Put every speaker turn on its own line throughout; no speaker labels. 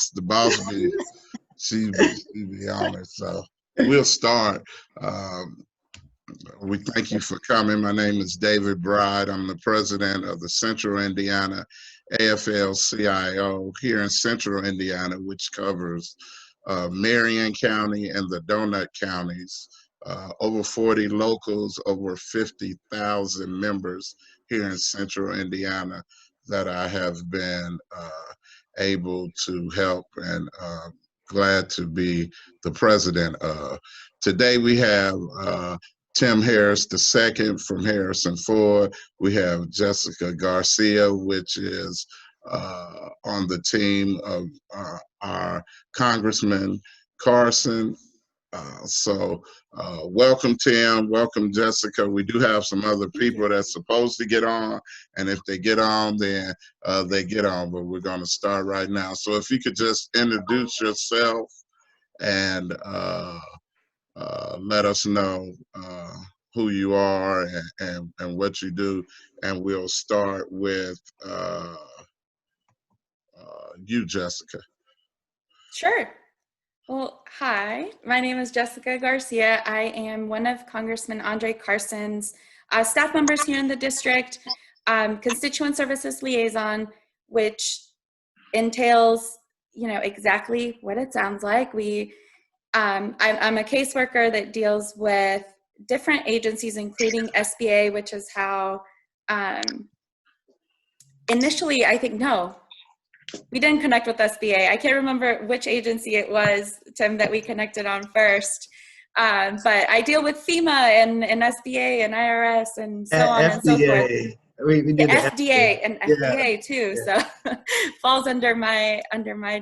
The boss be, she be on it. So we'll start. We thank you for coming. My name is David Bride. I'm the president of the Central Indiana AFL-CIO here in Central Indiana, which covers Marion County and the Donut Counties. Over 40 locals, over 50,000 members here in Central Indiana that I have been able to help and glad to be the president of. Today we have Tim Harris II from Harrison Ford. We have Jessica Garcia, which is on the team of our Congressman Carson. Welcome, Tim. Welcome, Jessica. We do have some other people that's supposed to get on, and if they get on, then they get on, but we're going to start right now. So if you could just introduce yourself and let us know who you are and what you do, and we'll start with you, Jessica.
Sure. Well, hi, my name is Jessica Garcia. I am one of Congressman Andre Carson's staff members here in the district, constituent services liaison, which entails, exactly what it sounds like. I'm a caseworker that deals with different agencies, including SBA, which is how initially, we didn't connect with SBA. I can't remember which agency it was, Tim, that we connected on first. But I deal with FEMA and SBA and IRS and so on and so forth.
We did the
FDA and FDA too.
Yeah.
So falls under my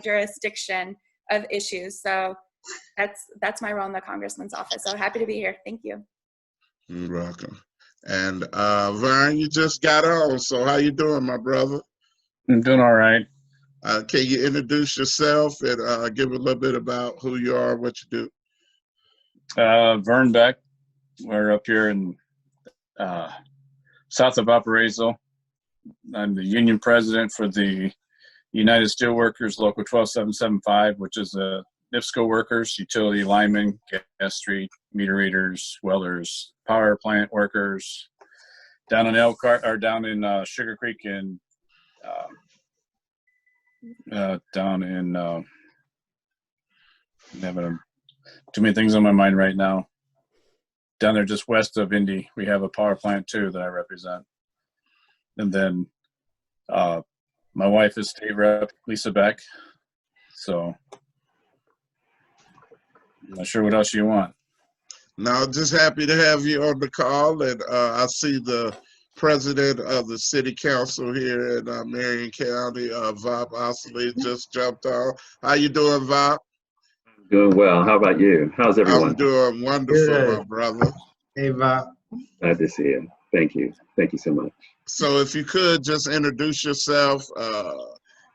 jurisdiction of issues. So that's my role in the Congressman's office. So happy to be here. Thank you.
You're welcome. And Vern, you just got on. So how you doing, my brother?
I'm doing all right.
Can you introduce yourself and give a little bit about who you are, what you do?
Vern Beck. We're up here in south of Valparaiso. I'm the union president for the United Steelworkers Local 12775, which is the NIPSCO workers, utility linemen, gas street, meter readers, welders, power plant workers, down in down in Sugar Creek and down in having too many things on my mind right now. Down there just west of Indy, we have a power plant too that I represent. And then my wife is state rep Lisa Beck. So I'm not sure what else you want.
No, just happy to have you on the call. And I see the president of the city council here in Marion County, Vop Osili, just jumped on. How you doing, Vop?
Doing well. How about you? How's everyone?
I'm doing wonderful,
Good.
my brother.
Hey, Bob.
Glad to see you. Thank you. Thank you so much.
So if you could just introduce yourself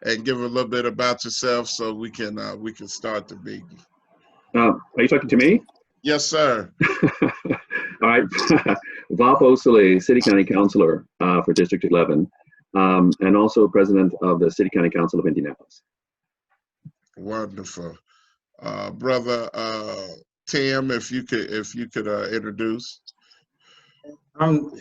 and give a little bit about yourself so we can start the meeting.
Are you talking to me?
Yes, sir.
All right. Vop Osili, City County Councilor for District 11, and also President of the City County Council of Indianapolis.
Wonderful. Brother Tim, if you could introduce.
I'm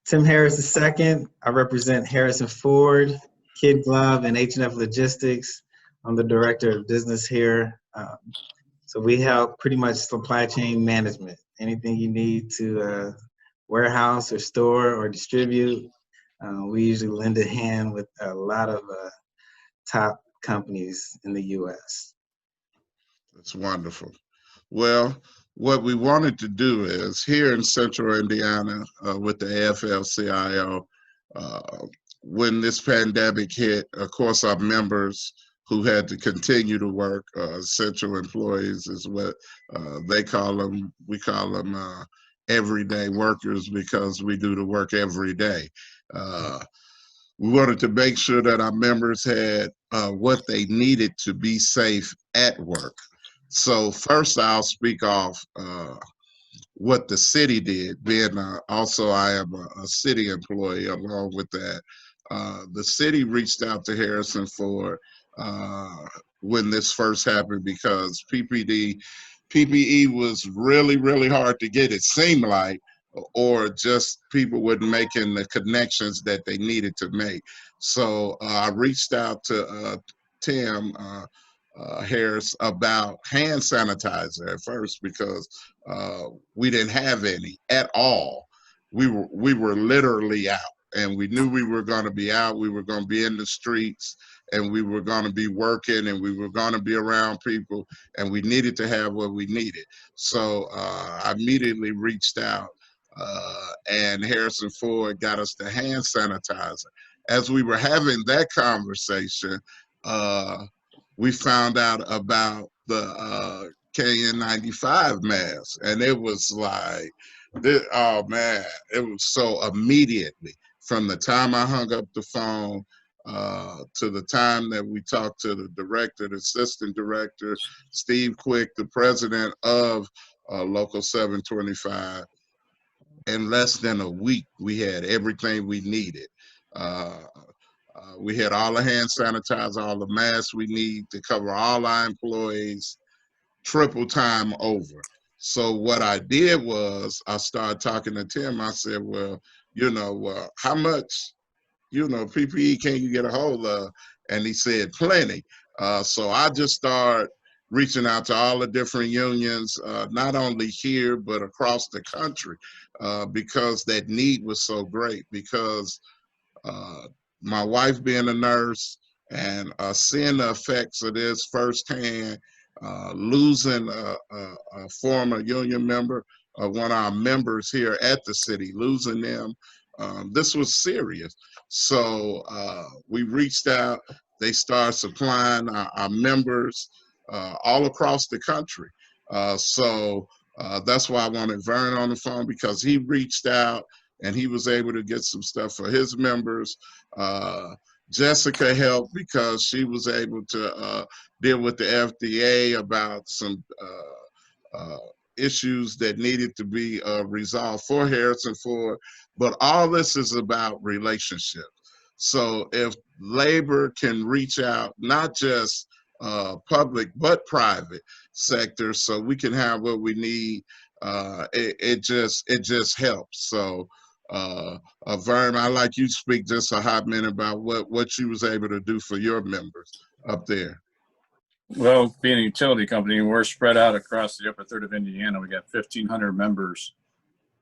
Tim Harris II. I represent Harrison Ford, Kid Glove, and H&F Logistics. I'm the director of business here. So we help pretty much supply chain management. Anything you need to warehouse or store or distribute, we usually lend a hand with a lot of top companies in the U.S.
That's wonderful. Well, what we wanted to do is here in Central Indiana with the AFL-CIO, when this pandemic hit, of course, our members who had to continue to work, essential employees is what they call them. We call them everyday workers because we do the work every day. We wanted to make sure that our members had what they needed to be safe at work. So first I'll speak off what the city did, being also I am a city employee along with that. The city reached out to Harrison Ford when this first happened, because PPE was really, really hard to get, it seemed like, or just people weren't making the connections that they needed to make. So I reached out to Tim Harris about hand sanitizer at first, because we didn't have any at all. We were literally out, and we knew we were going to be out. We were going to be in the streets, and we were going to be working, and we were going to be around people, and we needed to have what we needed. So I immediately reached out, and Harrison Ford got us the hand sanitizer. As we were having that conversation, we found out about the KN95 mask, and it was like, oh man, it was so immediately, from the time I hung up the phone to the time that we talked to the director, the assistant director, Steve Quick, the president of Local 725. In less than a week, we had everything we needed. We had all the hand sanitizer, all the masks we need to cover all our employees, triple time over. So what I did was I started talking to Tim. I said, well, how much, PPE can you get a hold of? And he said, plenty. So I just started reaching out to all the different unions, not only here, but across the country, because that need was so great. Because my wife being a nurse and seeing the effects of this firsthand, losing a former union member, one of our members here at the city, losing them, this was serious. So we reached out. They started supplying our members all across the country. So that's why I wanted Vern on the phone, because he reached out and he was able to get some stuff for his members. Jessica helped because she was able to deal with the FDA about some issues that needed to be resolved for Harrison Ford. But all this is about relationships. So if labor can reach out, not just public, but private sector, so we can have what we need, it just helps. So Vern, I'd like you to speak just a hot minute about what you was able to do for your members up there.
Well, being a utility company, we're spread out across the upper third of Indiana. We got 1,500 members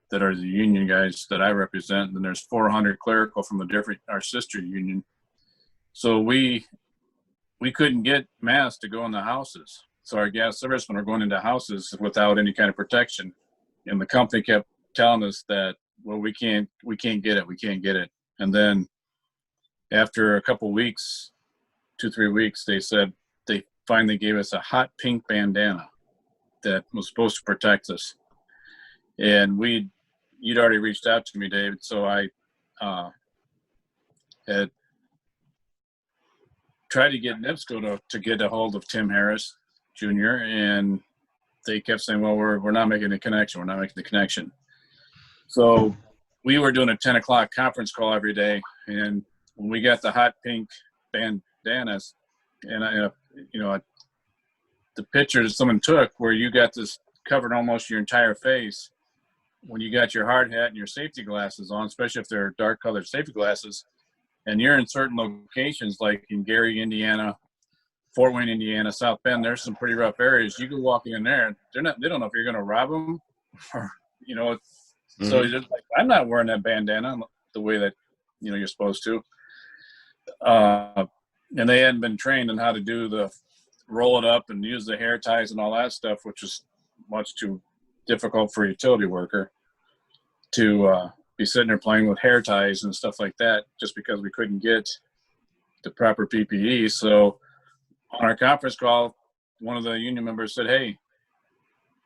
that are the union guys that I represent, and there's 400 clerical from our sister union. So we couldn't get masks to go in the houses. So our gas servicemen are going into houses without any kind of protection. And the company kept telling us that, well, we can't get it. And then after a couple weeks, 2-3 weeks, they said they finally gave us a hot pink bandana that was supposed to protect us. And you'd already reached out to me, David, so I had tried to get NIPSCO to get a hold of Tim Harris Jr., and they kept saying, well, we're not making the connection. We're not making the connection. So we were doing a 10 o'clock conference call every day, and when we got the hot pink bandanas, and the pictures someone took where you got this covered almost your entire face, when you got your hard hat and your safety glasses on, especially if they're dark colored safety glasses, and you're in certain locations like in Gary, Indiana, Fort Wayne, Indiana, South Bend, there's some pretty rough areas. You can walk in there, and they don't know if you're going to rob them, or So you're just like, I'm not wearing that bandana the way that you're supposed to. And they hadn't been trained on how to do the roll it up and use the hair ties and all that stuff, which is much too difficult for a utility worker to be sitting there playing with hair ties and stuff like that, just because we couldn't get the proper PPE. So on our conference call, one of the union members said, hey,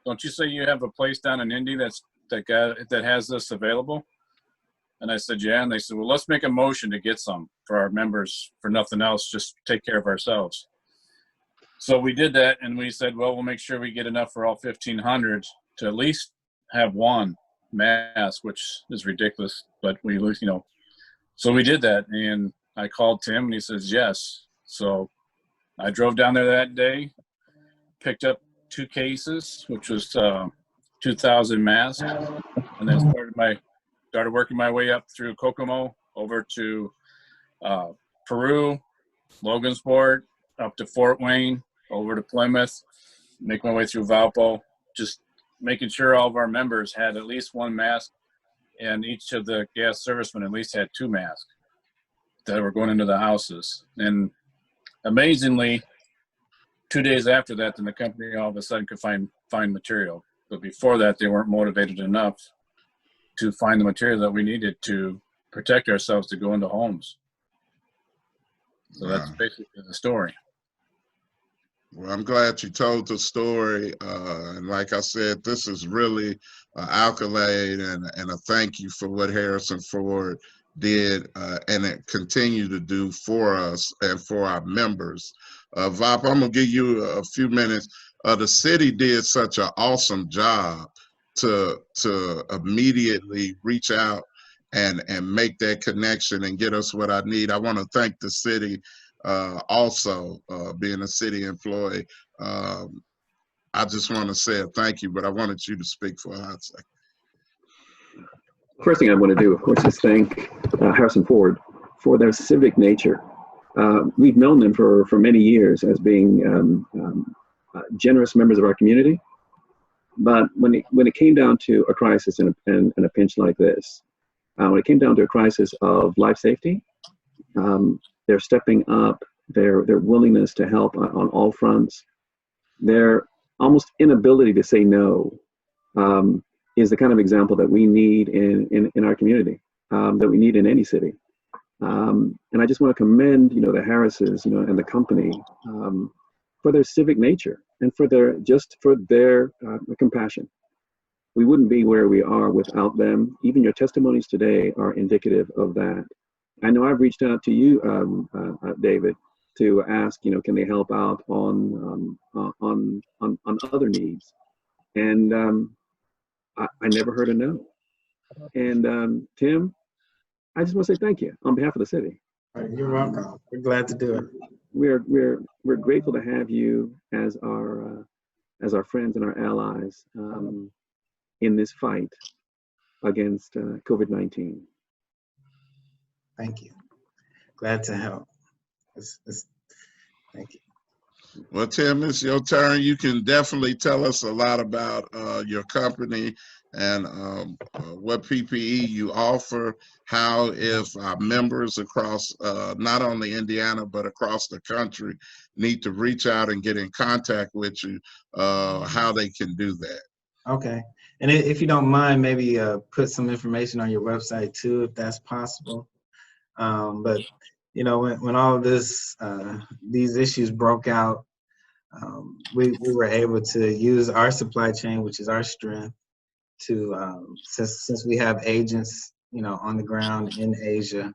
don't you say you have a place down in Indy that has this available? And I said, yeah. And they said, well, let's make a motion to get some for our members, for nothing else, just take care of ourselves. So we did that, and we said, well, we'll make sure we get enough for all 1,500 to at least have one mask, which is ridiculous, but so we did that. And I called Tim, and he says, yes. So I drove down there that day, picked up 2 cases, which was 2,000 masks, and then started working my way up through Kokomo over to Peru, Logansport, up to Fort Wayne, over to Plymouth, make my way through Valpo, just making sure all of our members had at least 1 mask, and each of the gas servicemen at least had 2 masks that were going into the houses. And amazingly, 2 days after that, then the company all of a sudden could find material. But before that, they weren't motivated enough to find the material that we needed to protect ourselves to go into homes. So that's basically the story.
Well, I'm glad you told the story. And like I said, this is really an accolade and a thank you for what Harrison Ford did and it continue to do for us and for our members. Vop, I'm gonna give you a few minutes. The city did such an awesome job to immediately reach out and make that connection and get us what I need. I want to thank the city also, being a city employee. I just want to say a thank you, but I wanted you to speak for a hot second.
First thing I want to do, of course, is thank Harrison Ford for their civic nature. We've known them for many years as being generous members of our community. But when it came down to a crisis and a pinch like this, when it came down to a crisis of life safety, they're stepping up, their willingness to help on all fronts, their almost inability to say no is the kind of example that we need in our community, that we need in any city. And I just want to commend, the Harrises, and the company for their civic nature and for their compassion. We wouldn't be where we are without them. Even your testimonies today are indicative of that. I know I've reached out to you, David, to ask, can they help out on other needs? And I never heard a no. And Tim, I just want to say thank you on behalf of the city.
You're welcome. We're glad to do it.
We're grateful to have you as our friends and our allies in this fight against COVID-19.
Thank you. Glad to help. Thank you.
Well, Tim, it's your turn. You can definitely tell us a lot about your company and what PPE you offer, how if our members across not only Indiana, but across the country need to reach out and get in contact with you, how they can do that.
Okay. And if you don't mind, maybe put some information on your website too, if that's possible. But when all of this, these issues broke out, we were able to use our supply chain, which is our strength, to since we have agents, on the ground in Asia,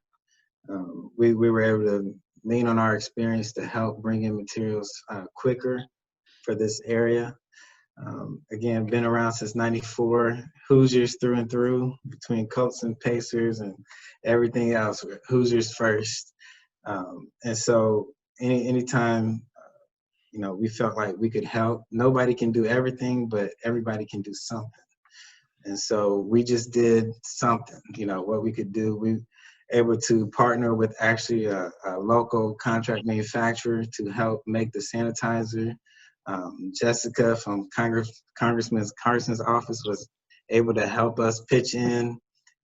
we were able to lean on our experience to help bring in materials quicker for this area. Again, been around since '94, Hoosiers through and through, between Colts and Pacers and everything else, Hoosiers first. And so anytime, we felt like we could help. Nobody can do everything, but everybody can do something. And so we just did something, what we could do. We able to partner with actually a local contract manufacturer to help make the sanitizer. Jessica from Congressman Carson's office was able to help us pitch in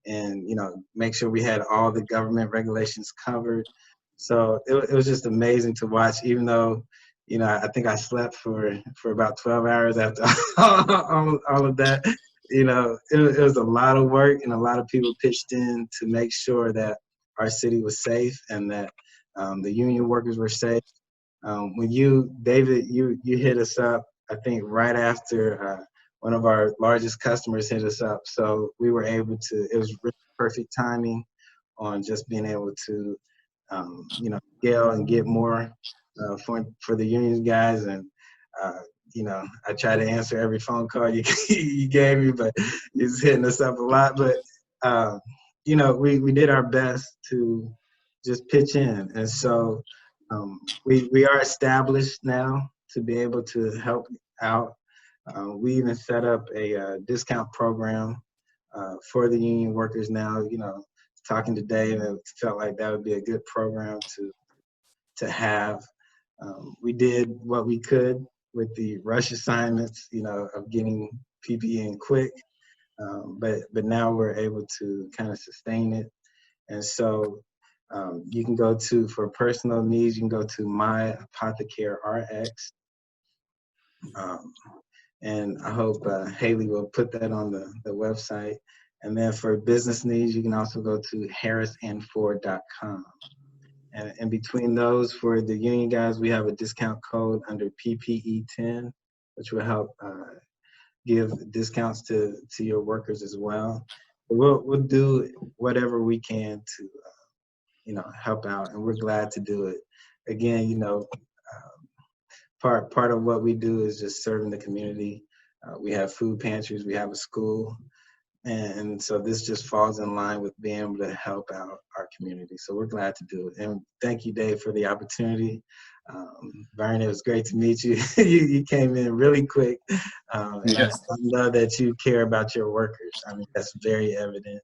and, make sure we had all the government regulations covered. So it was just amazing to watch, even though, I think I slept for about 12 hours after all of that. It was a lot of work, and a lot of people pitched in to make sure that our city was safe and that the union workers were safe. When David, you hit us up, I think right after one of our largest customers hit us up. So we were able to, it was really perfect timing on just being able to, scale and get more for the union guys. And, I try to answer every phone call you gave me, but it's hitting us up a lot. But, we did our best to just pitch in. And so We are established now to be able to help out. We even set up a discount program for the union workers now. You know, talking to Dave, it felt like that would be a good program to have. We did what we could with the rush assignments, you know, of getting PPE in quick, but now we're able to kind of sustain it. And so you can go to, for personal needs, you can go to My Apothecary RX. And I hope Haley will put that on the website. And then for business needs, you can also go to harrisandford.com. And in between those, for the union guys, we have a discount code under PPE10, which will help give discounts to your workers as well. We'll do whatever we can to you know, help out, and we're glad to do it. Again, you know, part of what we do is just serving the community. We have food pantries, we have a school, and so this just falls in line with being able to help out our community. So we're glad to do it. And thank you, Dave, for the opportunity. Vernon, it was great to meet you. You came in really quick. And
Yes.
I love that you care about your workers. I mean, that's very evident.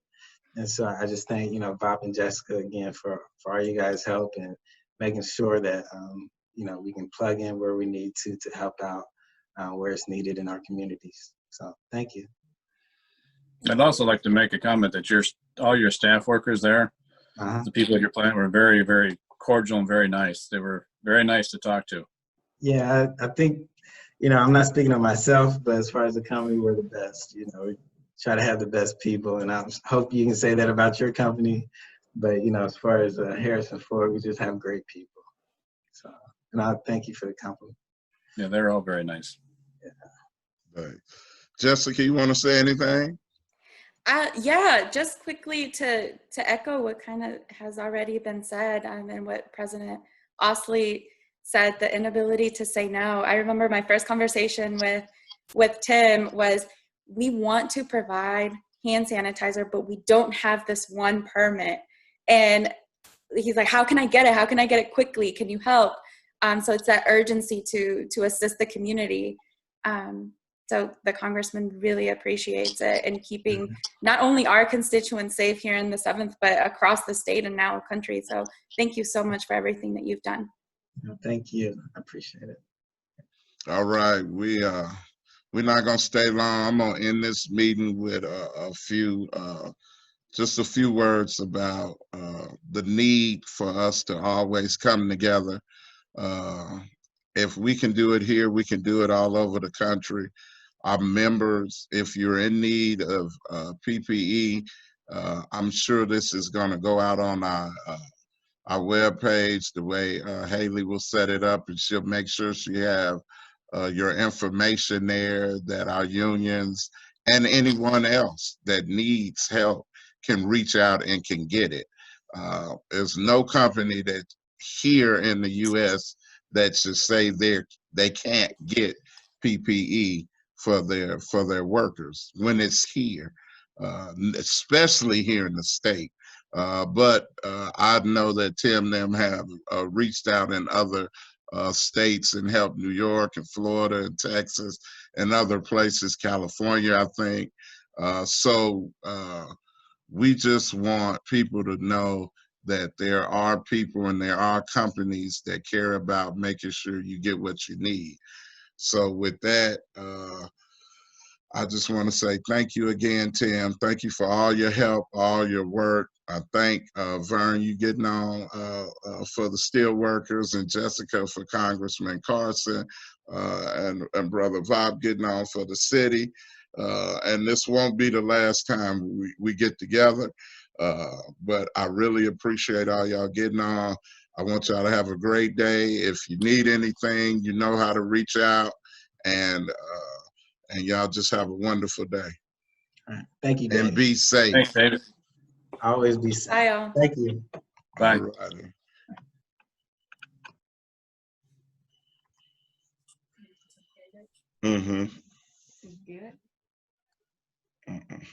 And so I just thank, you know, Bob and Jessica again for all you guys' help and making sure that, you know, we can plug in where we need to help out where it's needed in our communities. So thank you.
I'd also like to make a comment that all your staff workers there, the people at your plant were very, very cordial and very nice. They were very nice to talk to.
Yeah, I think, you know, I'm not speaking of myself, but as far as the company, we're the best. You know, we try to have the best people, and I hope you can say that about your company. But, you know, as far as Harrison Ford, we just have great people. So, and I thank you for the compliment.
Yeah, they're all very nice.
Yeah. Right. Jessica, you want to say anything?
Yeah, just quickly to echo what kind of has already been said, and what President Osili said, the inability to say no. I remember my first conversation with Tim was, we want to provide hand sanitizer, but we don't have this one permit. And he's like, how can I get it? How can I get it quickly? Can you help? So it's that urgency to assist the community. So the congressman really appreciates it, and keeping not only our constituents safe here in the 7th, but across the state and now country. So thank you so much for everything that you've done.
Thank you. I appreciate it.
All right, we're not gonna stay long. I'm gonna end this meeting with just a few words about the need for us to always come together. If we can do it here, we can do it all over the country. Our members, if you're in need of PPE, I'm sure this is gonna go out on our webpage the way Haley will set it up, and she'll make sure she have your information there, that our unions and anyone else that needs help can reach out and can get it. There's no company that here in the U.S. that should say they can't get PPE for their workers when it's here, especially here in the state. But I know that Tim and them have reached out in other states and helped New York and Florida and Texas and other places, California, I think. So we just want people to know that there are people and there are companies that care about making sure you get what you need. So with that, I just want to say thank you again, Tim. Thank you for all your help, all your work. I thank Vern, you getting on for the Steelworkers, and Jessica for Congressman Carson, and Brother Bob getting on for the city. And this won't be the last time we get together, but I really appreciate all y'all getting on. I want y'all to have a great day. If you need anything, you know how to reach out, and y'all just have a wonderful day.
All right. Thank you, Dave.
And be safe.
Thanks, David.
Always be safe.
Bye, all.
Thank you.
Bye.
All righty. Mm-hmm.
Good.
Mm-mm.